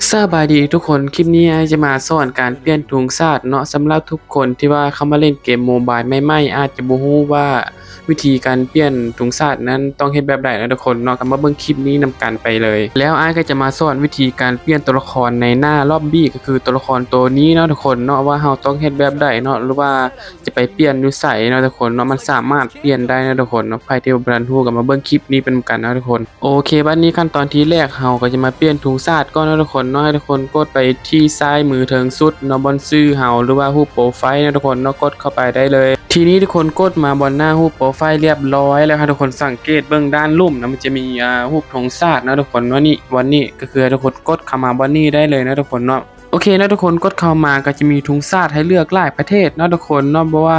สบายดีทุกคนคลิปนี้จะมาสอนการเปลี่ยนถุงชาติเนาะสำหรับทุกคนที่ว่าเข้ามาเล่นเกมโมบายใหม่ๆอาจจะบ่ฮู้ว่าวิธีการเปลี่ยนถุงชาตินั้นต้องเฮ็ดแบบใดนะทุกคนเนาะก็มาเบิ่งคลิปนี้นำกันไปเลยแล้วอ้ายก็จะมาสอนวิธีการเปลี่ยนตัวละครในหน้าล็อบบี้ก็คือตัวละครตัวนี้เนาะทุกคนเนาะว่าเราต้องเฮ็ดแบบใดเนาะหรือว่าจะไปเปลี่ยนอยู่ไสเนาะทุกคนเนาะมันสามารถเปลี่ยนได้นะทุกคนเนาะใครที่บ่ทันรู้ก็มาเบิ่งคลิปนี้เป็นกันนะทุกคนโอเคบัดนี้ขั้นตอนที่แรกเราก็จะมาเปลี่ยนถุงชาติก่อนนะทุกคนเนาะให้ทุกคนกดไปที่ซ้ายมือเทิงสุดเนาะบนชื่อเราหรือว่ารูปโปรไฟล์นะทุกคนเนาะกดเข้าไปได้เลยทีนี้ทุกคนกดมาบนหน้ารูปโปรไฟล์เรียบร้อยแล้วครับทุกคนสังเกตเบื้องด้านลุ่มนะมันจะมีรูปธงชาตินะทุกคนว่านี่วันนี้ก็คือทุกคนกดเข้ามาบนนี้ได้เลยนะทุกคนเนาะโอเคนะทุกคนกดเข้ามาก็จะมีถุงชาติให้เลือกหลายประเทศเนาะทุกคนเนาะเพราะว่า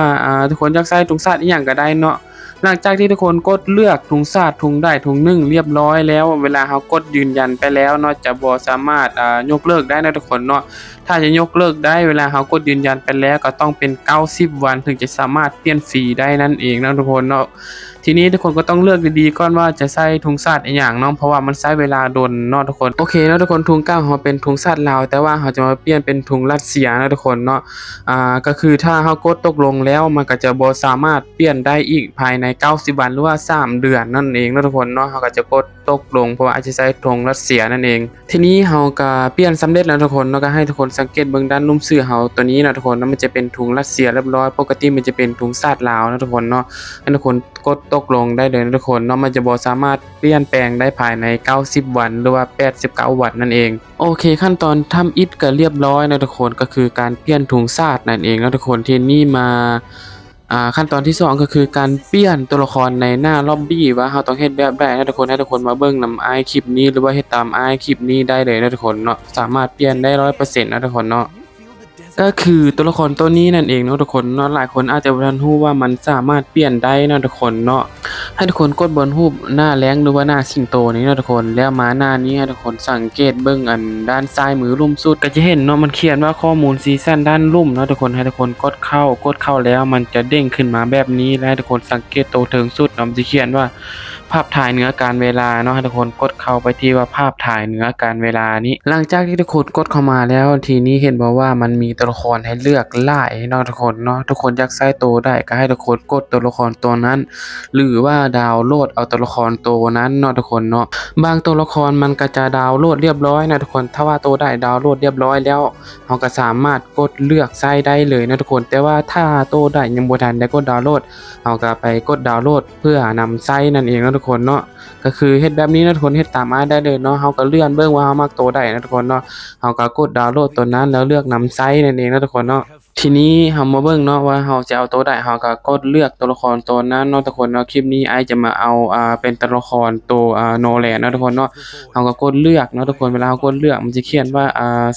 ทุกคนอยากใส่ถุงชาติอีหยังก็ได้เนาะหลังจากที่ทุกคนกดเลือกถุงชาติถุงได้ถุงหนึ่งเรียบร้อยแล้วเวลาเรากดยืนยันไปแล้วเนาะจะบ่สามารถยกเลิกได้นะทุกคนเนาะถ้าจะยกเลิกได้เวลาเรากดยืนยันไปแล้วก็ต้องเป็น90วันถึงจะสามารถเปลี่ยนฟรีได้นั่นเองนะทุกคนเนาะทีนี้ทุกคนก็ต้องเลือกดีๆก่อนว่าจะใส่ถุงชาติอีหยังเนาะเพราะว่ามันใช้เวลาโดนเนาะทุกคนโอเคเนาะทุกคนถุงเก่าเราเป็นถุงชาติลาวแต่ว่าเราจะมาเปลี่ยนเป็นถุงรัสเซียนะทุกคนเนาะก็คือถ้าเรากดตกลงแล้วมันก็จะบ่สามารถเปลี่ยนได้อีกภายใน90วันหรือว่า3เดือนนั่นเองนะทุกคนเนาะเราก็จะกดตกลงเพราะว่าอาจจะใช้ถุงรัสเซียนั่นเองทีนี้เราก็เปลี่ยนสำเร็จแล้วทุกคนเนาะก็ให้ทุกคนสังเกตเบื้องด้านนุ่มเสื้อเราตัวนี้นะทุกคนมันจะเป็นถุงรัสเซียเรียบร้อยปกติมันจะเป็นถุงชาติลาวนะทุกคนเนาะให้ทุกคนกดตกลงได้เลยนะทุกคนเนาะมันจะบ่สามารถเปลี่ยนแปลงได้ภายใน90วันหรือว่า89วันนั่นเองโอเคขั้นตอนทำอิฐก็เรียบร้อยนะทุกคนก็คือการเปลี่ยนถุงชาตินั่นเองนะทุกคนที่นี่มาขั้นตอนที่2ก็คือการเปลี่ยนตัวละครในหน้าล็อบบี้ว่าเราต้องเฮ็ดแบบใดนะทุกคนให้ทุกคนมาเบิ่งนำอ้ายคลิปนี้หรือว่าเฮ็ดตามอ้ายคลิปนี้ได้เลยนะทุกคนเนาะสามารถเปลี่ยนได้100%นะทุกคนเนาะก็คือตัวละครตัวนี้นั่นเองเนาะทุกคนเนาะหลายคนอาจจะบ่ทันรู้ว่ามันสามารถเปลี่ยนได้นะทุกคนเนาะให้ทุกคนกดบนรูปหน้าแร้งหรือว่าหน้าสิงโตนี้นะทุกคนแล้วมาหน้านี้ให้ทุกคนสังเกตเบิ่งอันด้านซ้ายมือลุ่มสุดก็จะเห็นเนาะมันเขียนว่าข้อมูลซีซั่นด้านลุ่มเนาะทุกคนให้ทุกคนกดเข้าแล้วมันจะเด้งขึ้นมาแบบนี้และให้ทุกคนสังเกตตัวเทิงสุดเนาะมันจะเขียนว่าภาพถ่ายเหนือการเวลาเนาะให้ทุกคนกดเข้าไปที่ว่าภาพถ่ายเหนือการเวลานี้หลังจากที่ทุกคนกดเข้ามาแล้วทีนี้เห็นบอกว่ามันมีตัวละครให้เลือกหลายเนาะทุกคนเนาะทุกคนอยากใส่ตัวได้ก็ให้ทุกคนกดตัวละครตัวนั้นหรือว่าดาวน์โหลดเอาตัวละครตัวนั้นเนาะทุกคนเนาะบางตัวละครมันก็จะดาวน์โหลดเรียบร้อยนะทุกคนถ้าว่าตัวได้ดาวน์โหลดเรียบร้อยแล้วเราก็สามารถกดเลือกใส่ได้เลยนะทุกคนแต่ว่าถ้าตัวได้ยังบ่ทันได้กดดาวน์โหลดเราก็ไปกดดาวน์โหลดเพื่อนำใส่นั่นเองนะทุกคนเนาะก็คือเฮ็ดแบบนี้นะทุกคนเฮ็ดตามอ้ายได้เลยเนาะเราก็เลื่อนเบิ่งว่าเรามักตัวใดนะทุกคนเนาะเราก็กดดาวน์โหลดตัวนั้นแล้วเลือกนำไซส์นั่นเองนะทุกคนเนาะทีนี้เรามาเบิ่งเนาะว่าเราจะเอาตัวใดเราก็กดเลือกตัวละครตัวนั้นเนาะทุกคนเนาะคลิปนี้อ้ายจะมาเอาเป็นตัวละครตัวโนแลนนะทุกคนเนาะเราก็กดเลือกเนาะทุกคนเวลาเรากดเลือกมันจะเขียนว่า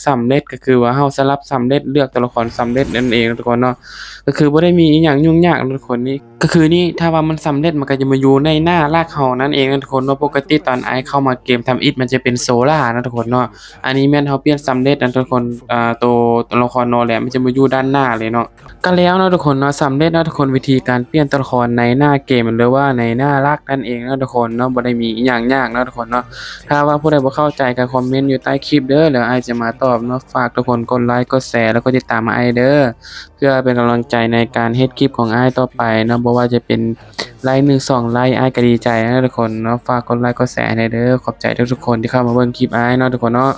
สำเร็จก็คือว่าเราสลับสำเร็จเลือกตัวละครสำเร็จนั่นเองนะทุกคนเนาะก็คือบ่ได้มีอีหยังยุ่งยากนะทุกคนนี่ก็คือนี่ถ้าว่ามันสำเร็จมันก็จะมาอยู่ในหน้ารากเรานั่นเองนะทุกคนเนาะปกติตอนอ้ายเข้ามาเกมทำอิฐมันจะเป็นโซล่านะทุกคนเนาะอันนี้แม่นเราเปลี่ยนสำเร็จนะทุกคนตัวละครโนแลนมันจะมาอยู่ด้านหน้าเลยเนาะก็แล้วเนาะทุกคนเนาะสำเร็จเนาะทุกคนวิธีการเปลี่ยนตัวละครในหน้าเกมหรือว่าในหน้ารากนั่นเองนะทุกคนเนาะบ่ได้มีอีหยังยากนะทุกคนเนาะถ้าว่าผู้ใดบ่เข้าใจก็คอมเมนต์อยู่ใต้คลิปเด้อแล้วอ้ายจะมาตอบเนาะฝากทุกคนกดไลค์กดแชร์แล้วก็ติดตามอ้ายเด้อเพื่อเป็นกำลังใจในการเฮ็ดคลิปของอ้ายต่อไปเนาะบ่ว่าจะเป็นไลค์1 2ไลค์อ้ายก็ดีใจนะทุกคนเนาะฝากกดไลค์กดแชร์ให้เด้อขอบใจทุกๆคนที่เข้ามาเบิ่งคลิปอ้ายเนาะทุกคนเนาะ